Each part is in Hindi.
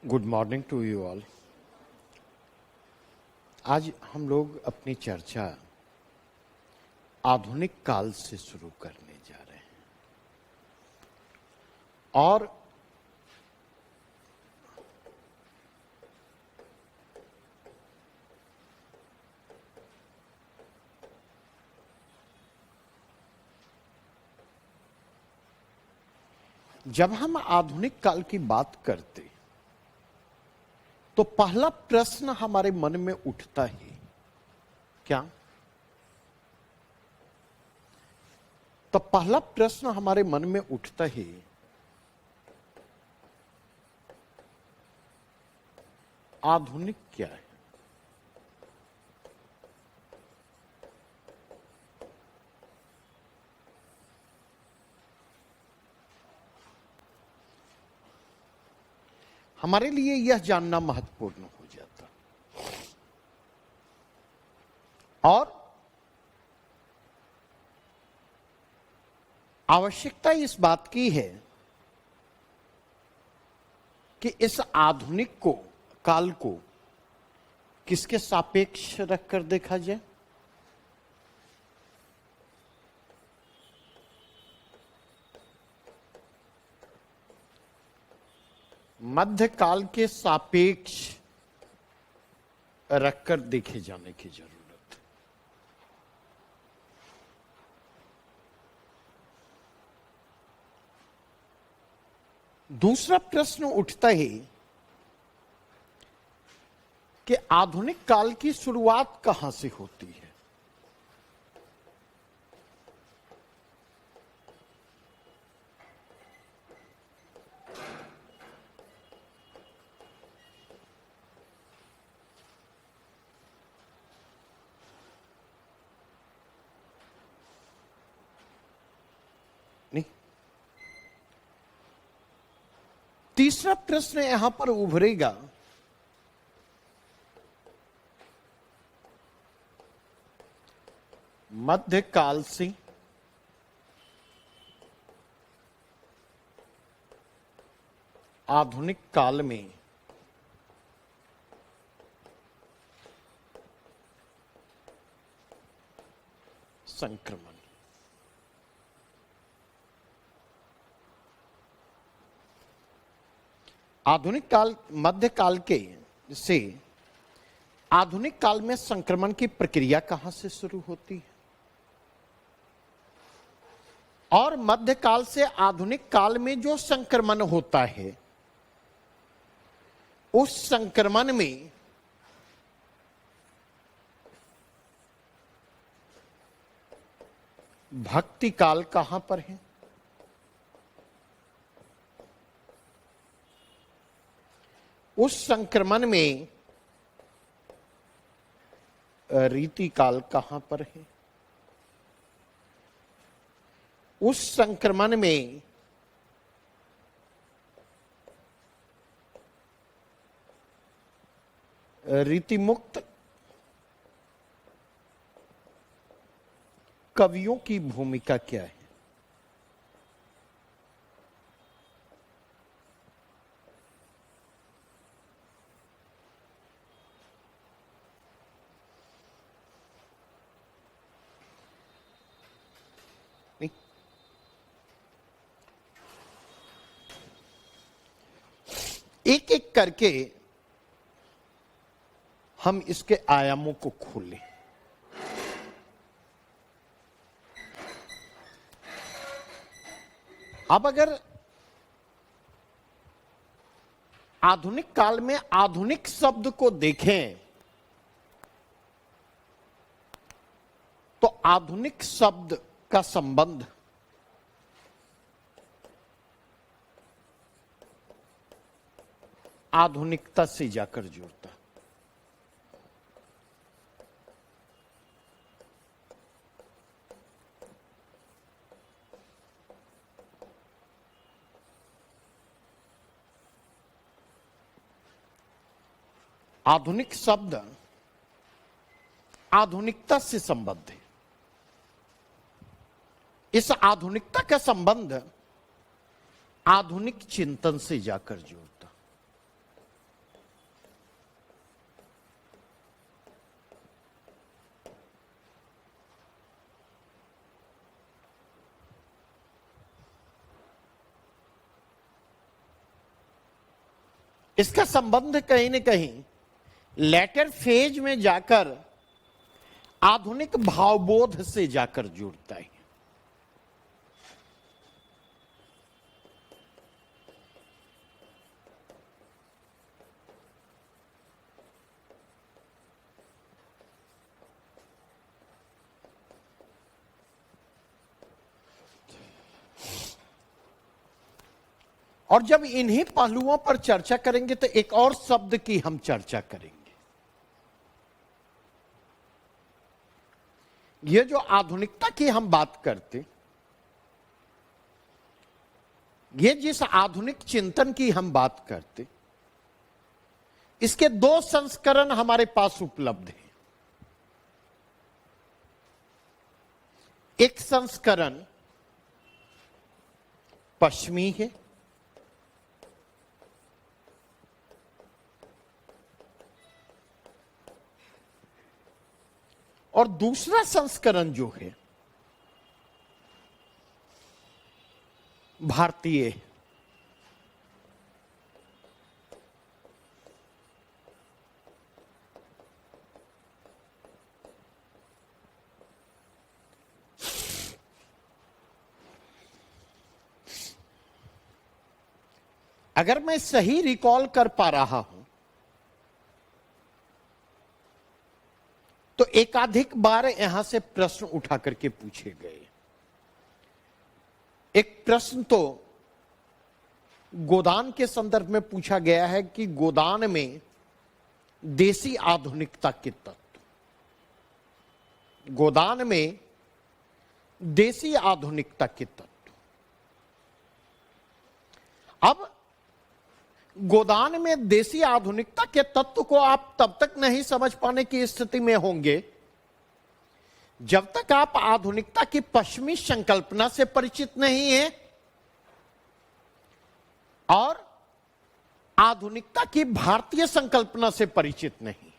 Good morning to you all. आज हम लोग अपनी चर्चा आधुनिक काल से शुरू करने जा रहे हैं और जब हम आधुनिक काल की बात करते तो पहला प्रश्न हमारे मन में उठता है क्या? तो पहला प्रश्न हमारे मन में उठता है आधुनिक क्या है? हमारे लिए यह जानना महत्वपूर्ण हो जाता और आवश्यकता इस बात की है कि इस आधुनिक काल को किसके सापेक्ष रखकर देखा जाए। मध्यकाल के सापेक्ष रखकर देखे जाने की जरूरत। दूसरा प्रश्न उठता है कि आधुनिक काल की शुरुआत कहां से होती है? नहीं, तीसरा प्रश्न यहां पर उभरेगा मध्यकाल से आधुनिक काल में संक्रमण। आधुनिक काल मध्यकाल के से आधुनिक काल में संक्रमण की प्रक्रिया कहां से शुरू होती है और मध्यकाल से आधुनिक काल में जो संक्रमण होता है उस संक्रमण में भक्ति काल कहां पर है? उस संक्रमण में रीति काल कहां पर है? उस संक्रमण में रीति मुक्त कवियों की भूमिका क्या है? एक एक करके हम इसके आयामों को खोलें। अब अगर आधुनिक काल में आधुनिक शब्द को देखें तो आधुनिक शब्द का संबंध आधुनिकता से जाकर जुड़ता। आधुनिक शब्द आधुनिकता से संबद्ध है। इस आधुनिकता का संबंध आधुनिक चिंतन से जाकर जुड़ता। इसका संबंध कहीं न कहीं लेटर फेज में जाकर आधुनिक भावबोध से जाकर जुड़ता है। और जब इन्हीं पहलुओं पर चर्चा करेंगे तो एक और शब्द की हम चर्चा करेंगे। ये जो आधुनिकता की हम बात करते, ये जिस आधुनिक चिंतन की हम बात करते, इसके दो संस्करण हमारे पास उपलब्ध हैं। एक संस्करण पश्चिमी है और दूसरा संस्करण जो है भारतीय है। अगर मैं सही रिकॉल कर पा रहा हूं तो एकाधिक बार यहां से प्रश्न उठा करके पूछे गए। एक प्रश्न तो गोदान के संदर्भ में पूछा गया है कि गोदान में देसी आधुनिकता के तत्व, गोदान में देसी आधुनिकता के तत्व। अब गोदान में देसी आधुनिकता के तत्व को आप तब तक नहीं समझ पाने की स्थिति में होंगे जब तक आप आधुनिकता की पश्चिमी संकल्पना से परिचित नहीं हैं और आधुनिकता की भारतीय संकल्पना से परिचित नहीं है।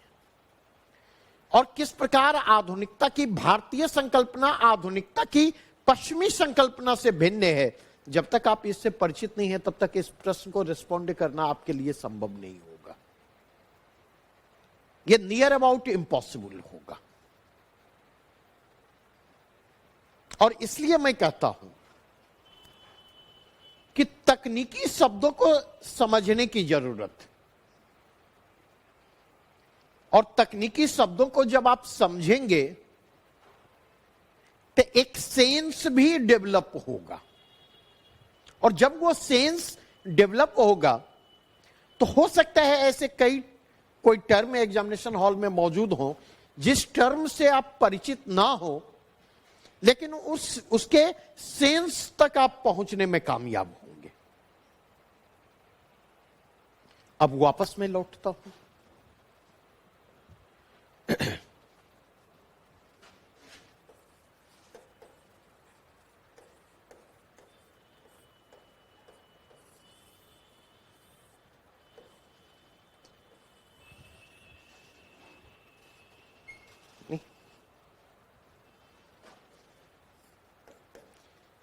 और किस प्रकार आधुनिकता की भारतीय संकल्पना आधुनिकता की पश्चिमी संकल्पना से भिन्न है, जब तक आप इससे परिचित नहीं है तब तक इस प्रश्न को रिस्पॉन्ड करना आपके लिए संभव नहीं होगा। यह नियर अबाउट इम्पॉसिबल होगा। और इसलिए मैं कहता हूं कि तकनीकी शब्दों को समझने की जरूरत है। और तकनीकी शब्दों को जब आप समझेंगे तो एक सेंस भी डेवलप होगा। और जब वो सेंस डेवलप होगा तो हो सकता है ऐसे कोई टर्म एग्जामिनेशन हॉल में मौजूद हो जिस टर्म से आप परिचित ना हो, लेकिन उसके सेंस तक आप पहुंचने में कामयाब होंगे। अब वापस मैं लौटता हूं।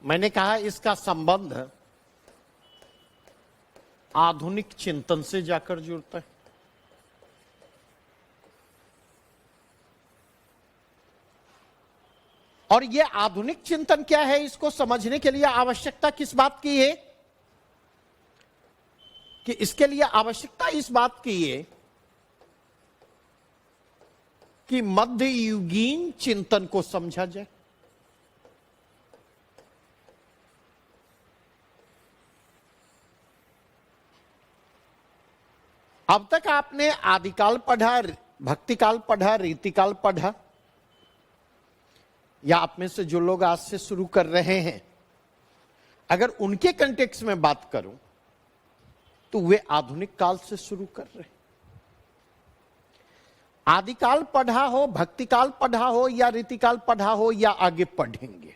मैंने कहा इसका संबंध आधुनिक चिंतन से जाकर जुड़ता है। और यह आधुनिक चिंतन क्या है, इसको समझने के लिए आवश्यकता किस बात की है कि इसके लिए आवश्यकता इस बात की है कि मध्ययुगीन चिंतन को समझा जाए। अब तक आपने आदिकाल पढ़ा, भक्तिकाल पढ़ा, रीतिकाल पढ़ा, या आप में से जो लोग आज से शुरू कर रहे हैं, अगर उनके कंटेक्स्ट में बात करूं तो वे आधुनिक काल से शुरू कर रहे हैं। आदिकाल पढ़ा हो, भक्तिकाल पढ़ा हो या रीतिकाल पढ़ा हो या आगे पढ़ेंगे,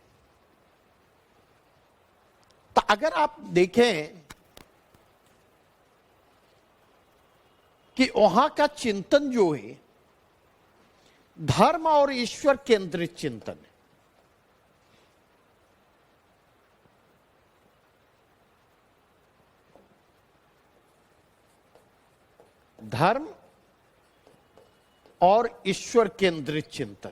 तो अगर आप देखें कि वहां का चिंतन जो है धर्म और ईश्वर केंद्रित चिंतन है। धर्म और ईश्वर केंद्रित चिंतन।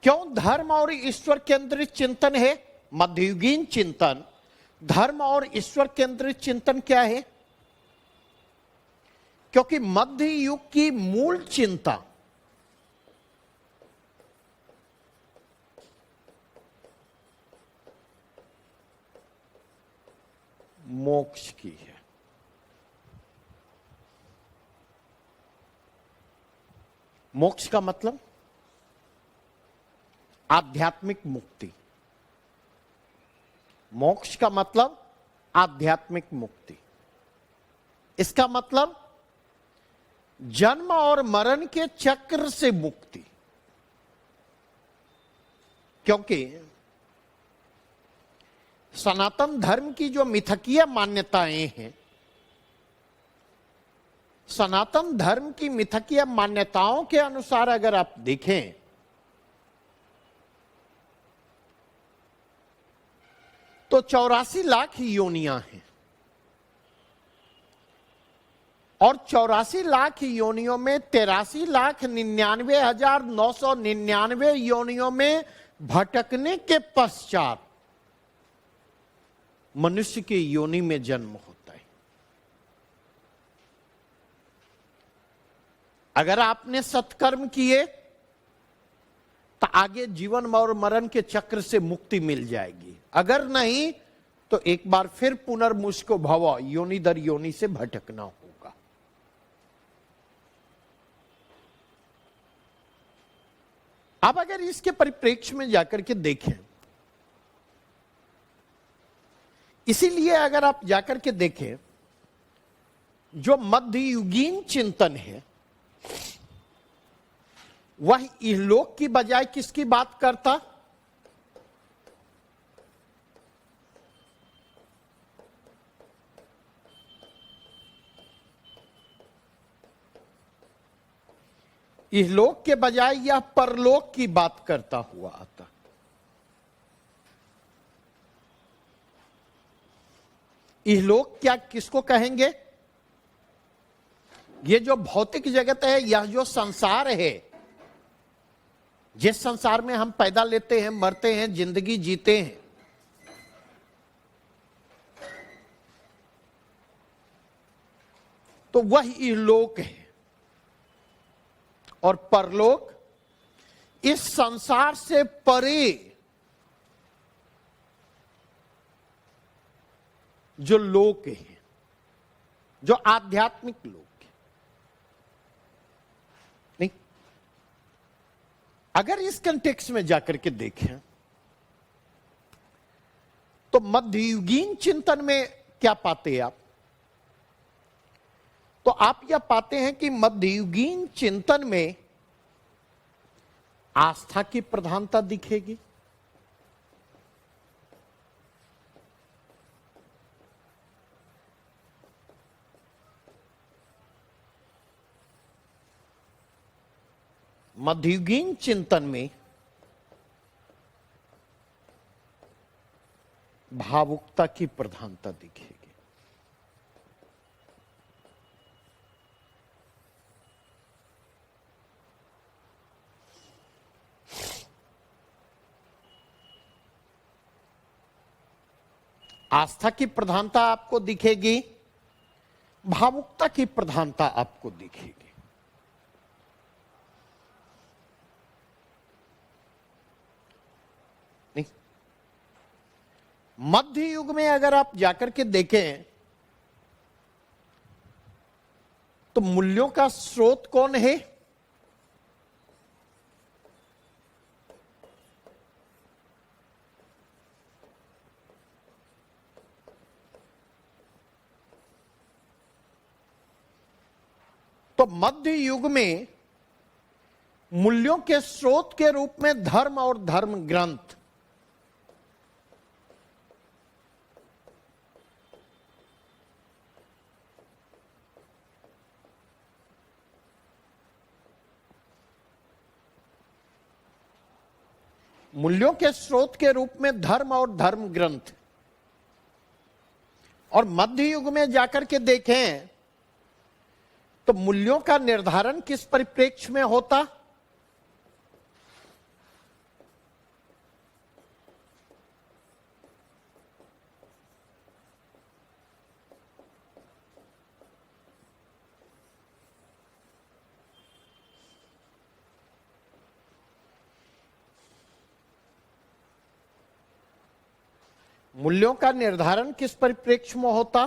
क्यों धर्म और ईश्वर केंद्रित चिंतन है? मध्ययुगीन चिंतन धर्म और ईश्वर केंद्रित चिंतन क्या है? क्योंकि मध्य युग की मूल चिंता मोक्ष की है। मोक्ष का मतलब आध्यात्मिक मुक्ति। मोक्ष का मतलब आध्यात्मिक मुक्ति। इसका मतलब जन्म और मरण के चक्र से मुक्ति। क्योंकि सनातन धर्म की जो मिथकीय मान्यताएं हैं, सनातन धर्म की मिथकीय मान्यताओं के अनुसार अगर आप देखें तो 84 लाख योनियां हैं और 84 लाख योनियों में 83,99,999 योनियों में भटकने के पश्चात मनुष्य की योनि में जन्म होता है। अगर आपने सत्कर्म किए तो आगे जीवन और मरण के चक्र से मुक्ति मिल जाएगी, अगर नहीं तो एक बार फिर पुनर्मुष्को भव योनि दर योनि से भटकना होगा। अब अगर इसके परिप्रेक्ष्य में जाकर के देखें, इसीलिए अगर आप जाकर के देखें जो मध्ययुगीन चिंतन है वह इहलोक की बजाय किसकी बात करता? इहलोक के बजाय यह परलोक की बात करता हुआ आता। इहलोक क्या किसको कहेंगे? ये जो भौतिक जगत है, यह जो संसार है, जिस संसार में हम पैदा लेते हैं, मरते हैं, जिंदगी जीते हैं, तो वह इहलोक है। और परलोक इस संसार से परे जो लोक है, जो आध्यात्मिक लोक है। नहीं, अगर इस कंटेक्स्ट में जाकर के देखें तो मध्ययुगीन चिंतन में क्या पाते हैं आप? तो आप यह पाते हैं कि मध्ययुगीन चिंतन में आस्था की प्रधानता दिखेगी। मध्ययुगीन चिंतन में भावुकता की प्रधानता दिखेगी। आस्था की प्रधानता आपको दिखेगी, भावुकता की प्रधानता आपको दिखेगी। नहीं, मध्य युग में अगर आप जाकर के देखें तो मूल्यों का स्रोत कौन है? तो मध्य युग में मूल्यों के स्रोत के रूप में धर्म और धर्म ग्रंथ, मूल्यों के स्रोत के रूप में धर्म और धर्म ग्रंथ, और मध्य युग में जाकर के देखें तो मूल्यों का निर्धारण किस परिप्रेक्ष्य में होता? मूल्यों का निर्धारण किस परिप्रेक्ष्य में होता?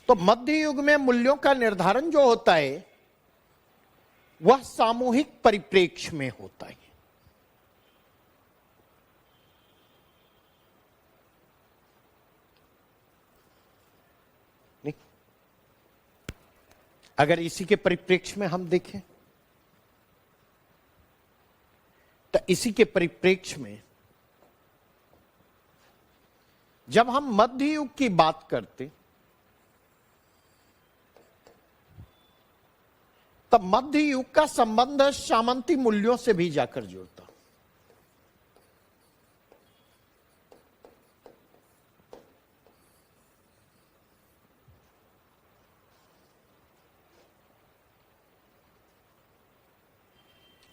तो मध्य युग में मूल्यों का निर्धारण जो होता है वह सामूहिक परिप्रेक्ष्य में होता है। नहीं, अगर इसी के परिप्रेक्ष्य में हम देखें तो इसी के परिप्रेक्ष्य में जब हम मध्य युग की बात करते तब मध्य युग का संबंध सामंती मूल्यों से भी जाकर जुड़ता।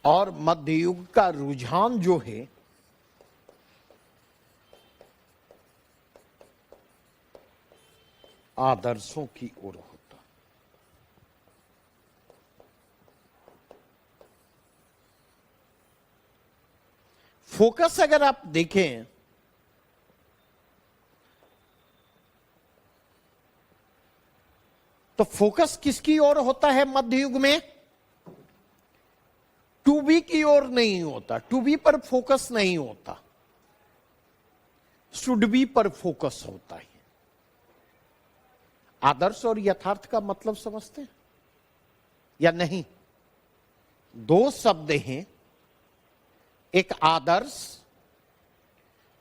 और मध्य युग का रुझान जो है आदर्शों की ओर होता। फोकस अगर आप देखें तो फोकस किसकी ओर होता है मध्य युग में? टू बी की ओर नहीं होता, टू बी पर फोकस नहीं होता, शुड बी पर फोकस होता है। आदर्श और यथार्थ का मतलब समझते हैं या नहीं? दो शब्द हैं, एक आदर्श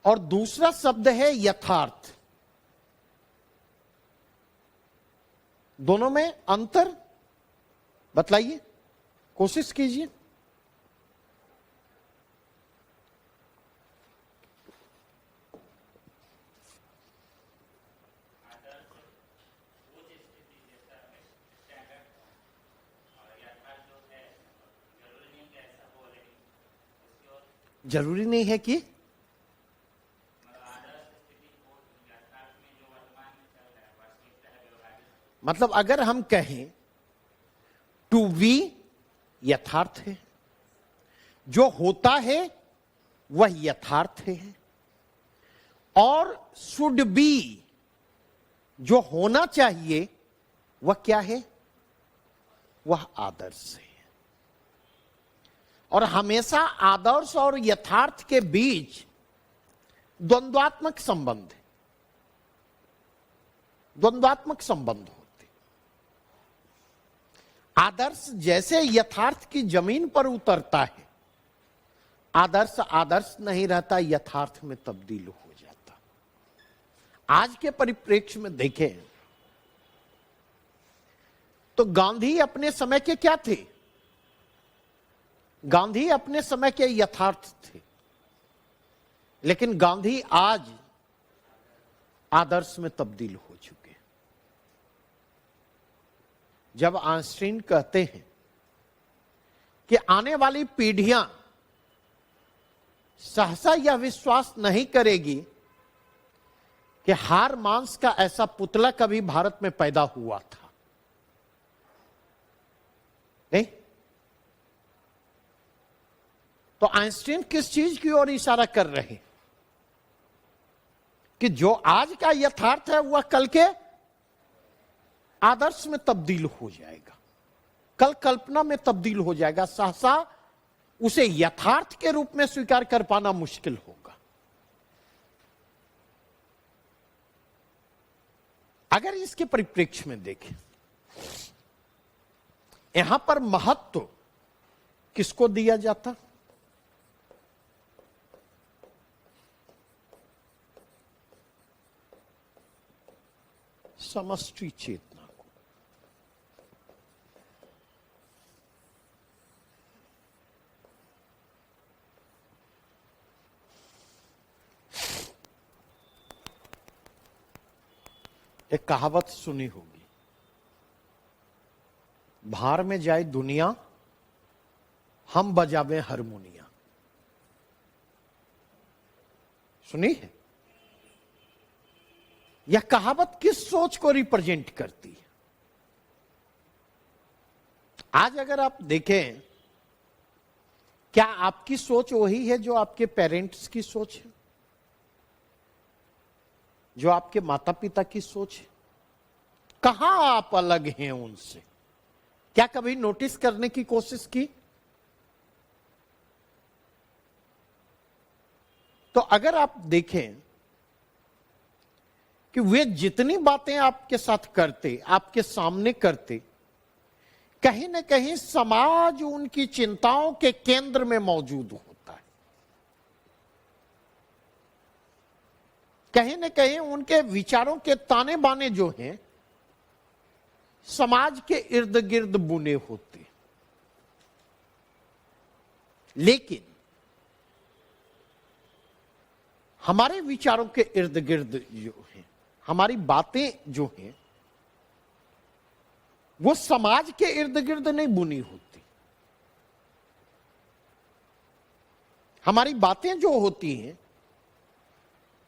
और दूसरा शब्द है यथार्थ। दोनों में अंतर बतलाइए, कोशिश कीजिए। जरूरी नहीं है कि मतलब अगर हम कहें टू बी यथार्थ है, जो होता है वह यथार्थ है, और शुड बी जो होना चाहिए वह क्या है? वह आदर्श है। और हमेशा आदर्श और यथार्थ के बीच द्वंद्वात्मक संबंध है, द्वंद्वात्मक संबंध होते। आदर्श जैसे यथार्थ की जमीन पर उतरता है, आदर्श आदर्श नहीं रहता, यथार्थ में तब्दील हो जाता। आज के परिप्रेक्ष्य में देखें तो गांधी अपने समय के क्या थे? गांधी अपने समय के यथार्थ थे, लेकिन गांधी आज आदर्श में तब्दील हो चुके। जब आइंस्टीन कहते हैं कि आने वाली पीढ़ियां सहसा यह विश्वास नहीं करेगी कि हार मांस का ऐसा पुतला कभी भारत में पैदा हुआ था, नहीं? तो आइंस्टीन किस चीज की ओर इशारा कर रहे हैं? कि जो आज का यथार्थ है वह कल के आदर्श में तब्दील हो जाएगा, कल कल्पना में तब्दील हो जाएगा। सहसा उसे यथार्थ के रूप में स्वीकार कर पाना मुश्किल होगा। अगर इसके परिप्रेक्ष्य में देखें, यहां पर महत्व किसको दिया जाता? समष्टि चेतना को। एक कहावत सुनी होगी, भार में जाए दुनिया, हम बजावे हारमोनिया। सुनी है? यह कहावत किस सोच को रिप्रेजेंट करती है? आज अगर आप देखें, क्या आपकी सोच वही है जो आपके पेरेंट्स की सोच है, जो आपके माता पिता की सोच है? कहां आप अलग हैं उनसे? क्या कभी नोटिस करने की कोशिश की? तो अगर आप देखें कि वे जितनी बातें आपके साथ करते, आपके सामने करते, कहीं ना कहीं समाज उनकी चिंताओं के केंद्र में मौजूद होता है। कहीं ना कहीं उनके विचारों के ताने बाने जो हैं, समाज के इर्द गिर्द बुने होते। लेकिन हमारे विचारों के इर्द गिर्द जो है, हमारी बातें जो हैं, वो समाज के इर्द गिर्द नहीं बुनी होती। हमारी बातें जो होती हैं,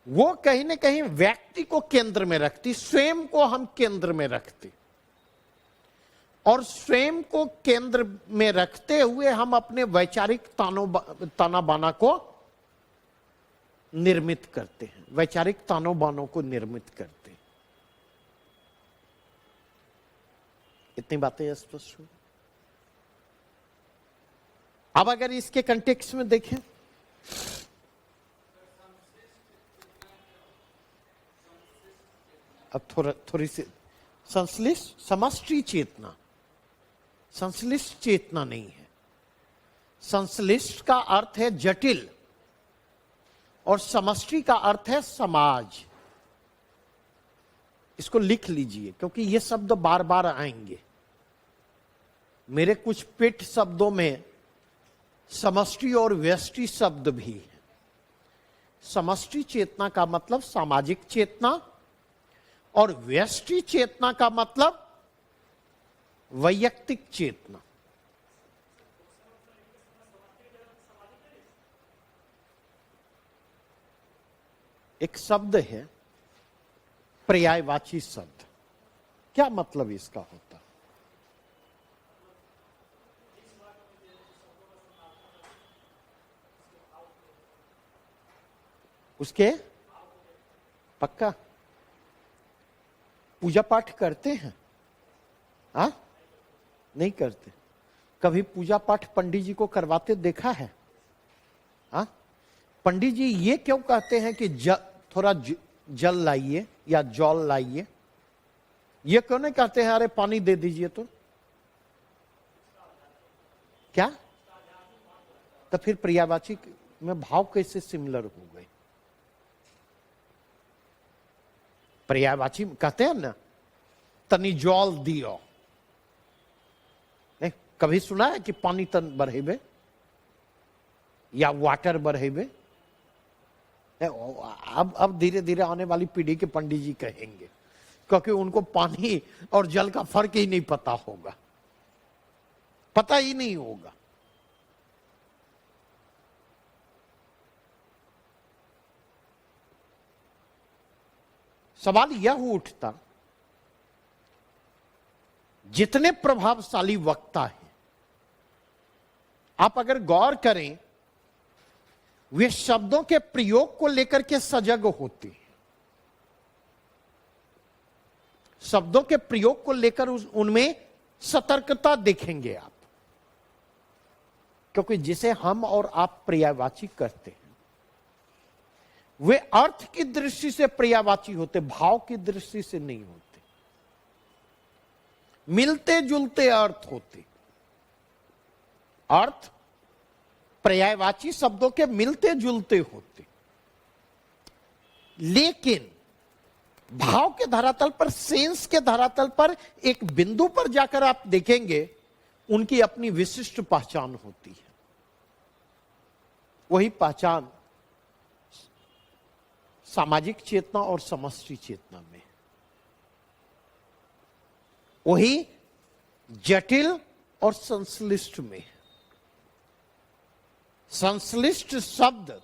वो कहीं ना कहीं व्यक्ति को केंद्र में रखती, स्वयं को हम केंद्र में रखते, और स्वयं को केंद्र में रखते हुए हम अपने वैचारिक ताना बाना को निर्मित करते हैं, वैचारिक तानों बानों को निर्मित करते हैं। इतनी बातें स्पष्ट हुई। अब अगर इसके कंटेक्स्ट में देखें, अब थोड़ी सी संश्लिष्ट समष्टि चेतना, संश्लिष्ट चेतना नहीं है। संश्लिष्ट का अर्थ है जटिल, और समष्टि का अर्थ है समाज। इसको लिख लीजिए, क्योंकि ये शब्द बार बार आएंगे। मेरे कुछ पिट शब्दों में समष्टि और व्यष्टि शब्द भी है। समष्टि चेतना का मतलब सामाजिक चेतना, और व्यष्टि चेतना का मतलब वैयक्तिक चेतना। एक शब्द है पर्यायवाची शब्द। क्या मतलब इसका होता है? उसके पक्का पूजा पाठ करते हैं? हाँ, नहीं करते। कभी पूजा पाठ पंडित जी को करवाते देखा है? हाँ, पंडित जी ये क्यों कहते हैं कि थोड़ा जल लाइए या जल लाइए? ये क्यों नहीं कहते हैं अरे पानी दे दीजिए? तो क्या, तो फिर पर्यायवाची में भाव कैसे सिमिलर हो गए? पर्यायवाची कहते हैं ना, तनी जल दियो। नहीं कभी सुना है कि पानी तन बढ़ेबे या वाटर बढ़ेबे? अब धीरे धीरे आने वाली पीढ़ी के पंडित जी कहेंगे, क्योंकि उनको पानी और जल का फर्क ही नहीं पता होगा, पता ही नहीं होगा। सवाल यह उठता, जितने प्रभावशाली वक्ता हैं, आप अगर गौर करें, वे शब्दों के प्रयोग को लेकर के सजग होते हैं। शब्दों के प्रयोग को लेकर उनमें सतर्कता देखेंगे आप, क्योंकि जिसे हम और आप पर्यायवाची करते हैं, वे अर्थ की दृष्टि से पर्यायवाची होते, भाव की दृष्टि से नहीं होते। मिलते जुलते अर्थ होते। अर्थ पर्यायवाची शब्दों के मिलते जुलते होते, लेकिन भाव के धरातल पर, सेंस के धरातल पर एक बिंदु पर जाकर आप देखेंगे उनकी अपनी विशिष्ट पहचान होती है। वही पहचान सामाजिक चेतना और समष्टि चेतना में, वही जटिल और संश्लिष्ट में। संश्लिष्ट शब्द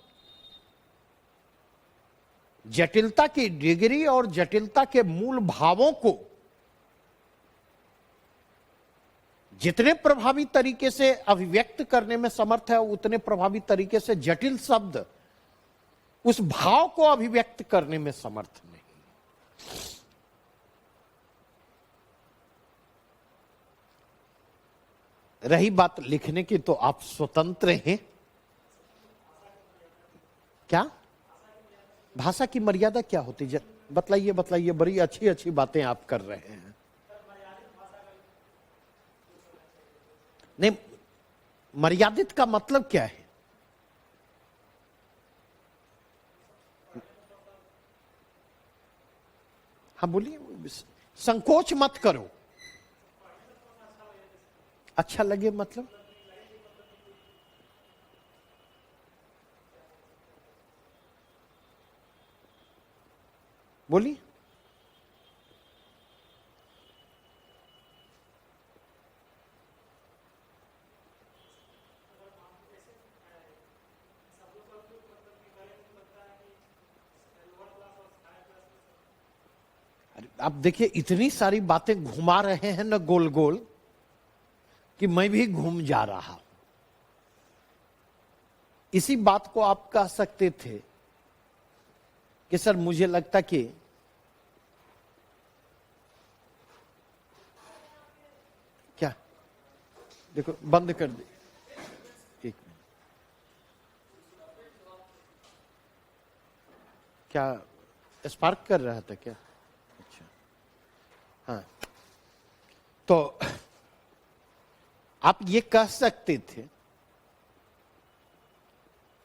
जटिलता की डिग्री और जटिलता के मूल भावों को जितने प्रभावी तरीके से अभिव्यक्त करने में समर्थ है, उतने प्रभावी तरीके से जटिल शब्द उस भाव को अभिव्यक्त करने में समर्थ नहीं। रही बात लिखने की, तो आप स्वतंत्र हैं। क्या भाषा की मर्यादा क्या होती है? बतलाइए बतलाइए, बड़ी अच्छी अच्छी बातें आप कर रहे हैं। नहीं, मर्यादित का मतलब क्या है? हाँ बोलिए, संकोच मत करो। अच्छा लगे मतलब? बोलिए। आप देखिए, इतनी सारी बातें घुमा रहे हैं ना गोल गोल, कि मैं भी घूम जा रहा हूं। इसी बात को आप कह सकते थे कि सर मुझे लगता कि क्या, देखो बंद कर दे, एक मिनट। क्या स्पार्क कर रहा था क्या? अच्छा, हाँ। तो आप ये कह सकते थे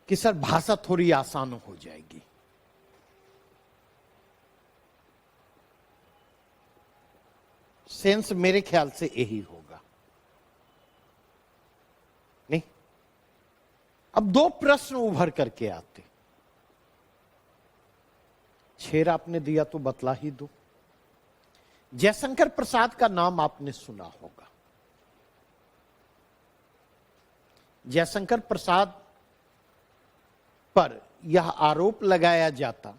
कि सर भाषा थोड़ी आसान हो जाएगी। सेंस मेरे ख्याल से यही होगा। नहीं, अब दो प्रश्न उभर करके आते। छेर आपने दिया तो बतला ही दो। जयशंकर प्रसाद का नाम आपने सुना होगा। जयशंकर प्रसाद पर यह आरोप लगाया जाता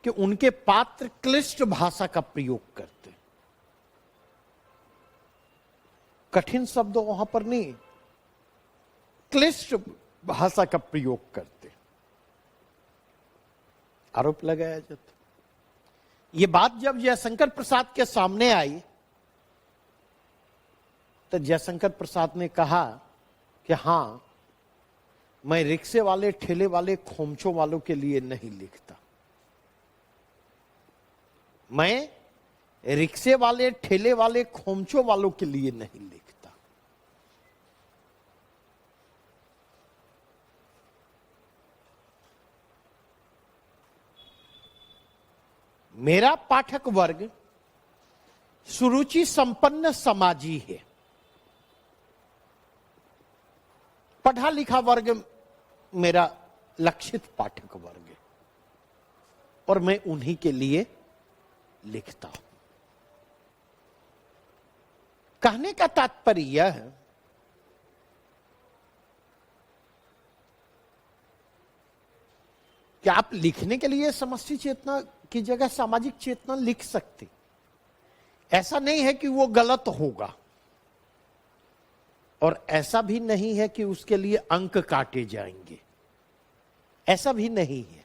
कि उनके पात्र क्लिष्ट भाषा का प्रयोग करते। कठिन शब्द वहां पर नहीं, क्लिष्ट भाषा का प्रयोग करते, आरोप लगाया जाता। यह बात जब जयशंकर प्रसाद के सामने आई तो जयशंकर प्रसाद ने कहा कि हां, मैं रिक्शे वाले, ठेले वाले, खोमचों वालों के लिए नहीं लिखता। मैं रिक्शे वाले, ठेले वाले, खोमचों वालों के लिए नहीं लिखता। मेरा पाठक वर्ग सुरुचि संपन्न समाजी है, पढ़ा लिखा वर्ग मेरा लक्षित पाठक वर्ग है, और मैं उन्हीं के लिए लिखता हूं। कहने का तात्पर्य यह है कि आप लिखने के लिए समष्टि चेतना की जगह सामाजिक चेतना लिख सकते। ऐसा नहीं है कि वो गलत होगा, और ऐसा भी नहीं है कि उसके लिए अंक काटे जाएंगे, ऐसा भी नहीं है।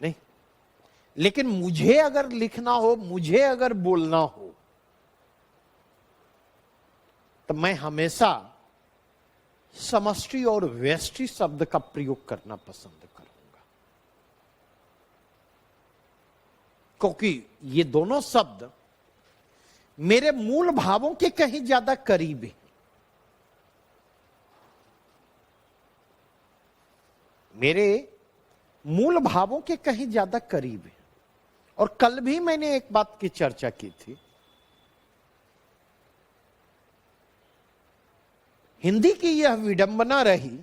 नहीं, लेकिन मुझे अगर लिखना हो, मुझे अगर बोलना हो, तो मैं हमेशा समष्टि और व्यष्टि शब्द का प्रयोग करना पसंद करूंगा, क्योंकि ये दोनों शब्द मेरे मूल भावों के कहीं ज्यादा करीब है। मेरे मूल भावों के कहीं ज्यादा करीब है। और कल भी मैंने एक बात की चर्चा की थी, हिंदी की यह विडंबना रही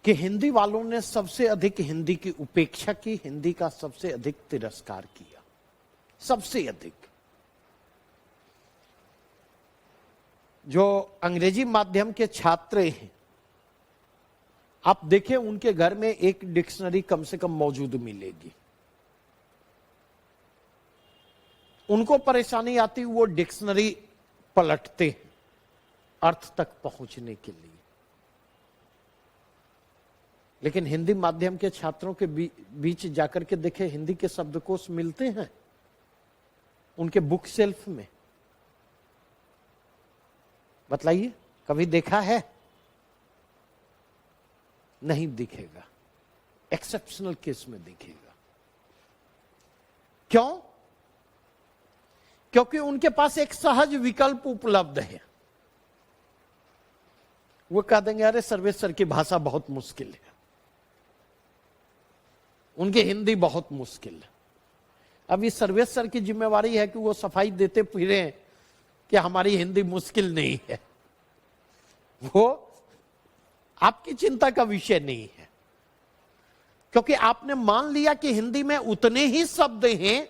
कि हिंदी वालों ने सबसे अधिक हिंदी की उपेक्षा की, हिंदी का सबसे अधिक तिरस्कार किया, सबसे अधिक। जो अंग्रेजी माध्यम के छात्र हैं, आप देखें उनके घर में एक डिक्शनरी कम से कम मौजूद मिलेगी। उनको परेशानी आती, वो डिक्शनरी पलटते हैं अर्थ तक पहुंचने के लिए। लेकिन हिंदी माध्यम के छात्रों के बीच जाकर के देखें, हिंदी के शब्दकोश मिलते हैं उनके बुक शेल्फ में। बतलाइए, कभी देखा है? नहीं दिखेगा, एक्सेप्शनल केस में दिखेगा। क्यों? क्योंकि उनके पास एक सहज विकल्प उपलब्ध है। वो कह देंगे, अरे सर्वेश्वर की भाषा बहुत मुश्किल है, उनकी हिंदी बहुत मुश्किल है। अब इस सर्वेश्वर की जिम्मेवारी है कि वो सफाई देते फिरे कि हमारी हिंदी मुश्किल नहीं है। वो आपकी चिंता का विषय नहीं है, क्योंकि आपने मान लिया कि हिंदी में उतने ही शब्द हैं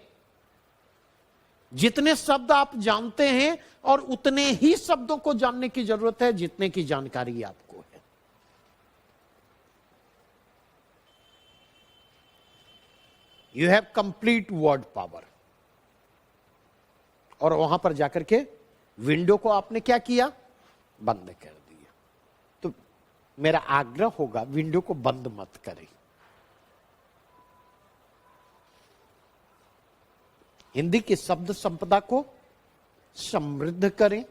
जितने शब्द आप जानते हैं, और उतने ही शब्दों को जानने की जरूरत है जितने की जानकारी आपको है। You have complete word power. और वहां पर जाकर के विंडो को आपने क्या किया? बंद कर दिया। तो मेरा आग्रह होगा, विंडो को बंद मत करें। हिंदी की शब्द संपदा को समृद्ध करें,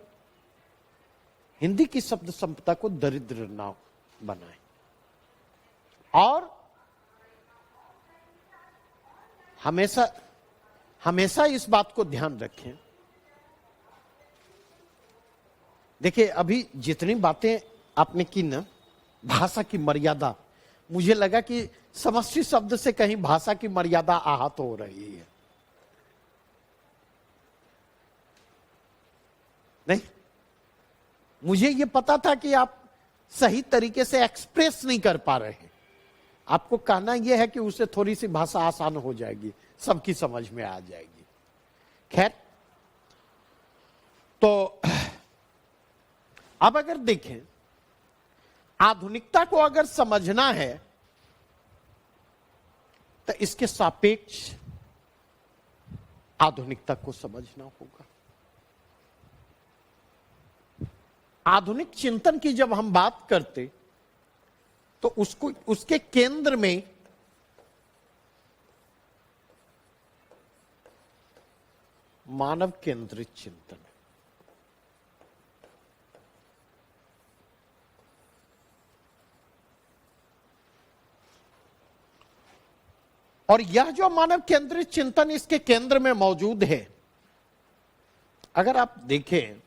हिंदी की शब्द संपदा को दरिद्र ना बनाएं। और हमेशा हमेशा इस बात को ध्यान रखें। देखिए, अभी जितनी बातें आपने की ना, भाषा की मर्यादा, मुझे लगा कि समष्टि शब्द से कहीं भाषा की मर्यादा आहत हो रही है। नहीं, मुझे यह पता था कि आप सही तरीके से एक्सप्रेस नहीं कर पा रहे हैं। आपको कहना यह है कि उससे थोड़ी सी भाषा आसान हो जाएगी, सबकी समझ में आ जाएगी। खैर, तो अब अगर देखें, आधुनिकता को अगर समझना है तो इसके सापेक्ष आधुनिकता को समझना होगा। आधुनिक चिंतन की जब हम बात करते तो उसके केंद्र में मानव केंद्रित चिंतन है। और यह जो मानव केंद्रित चिंतन इसके केंद्र में मौजूद है, अगर आप देखें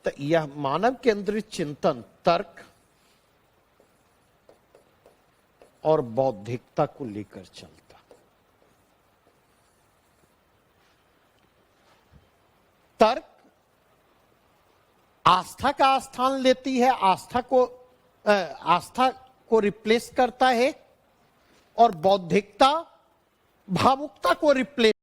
तो यह मानव केंद्रित चिंतन तर्क और बौद्धिकता को लेकर चलता। तर्क आस्था का स्थान लेती है, आस्था को रिप्लेस करता है, और बौद्धिकता भावुकता को रिप्लेस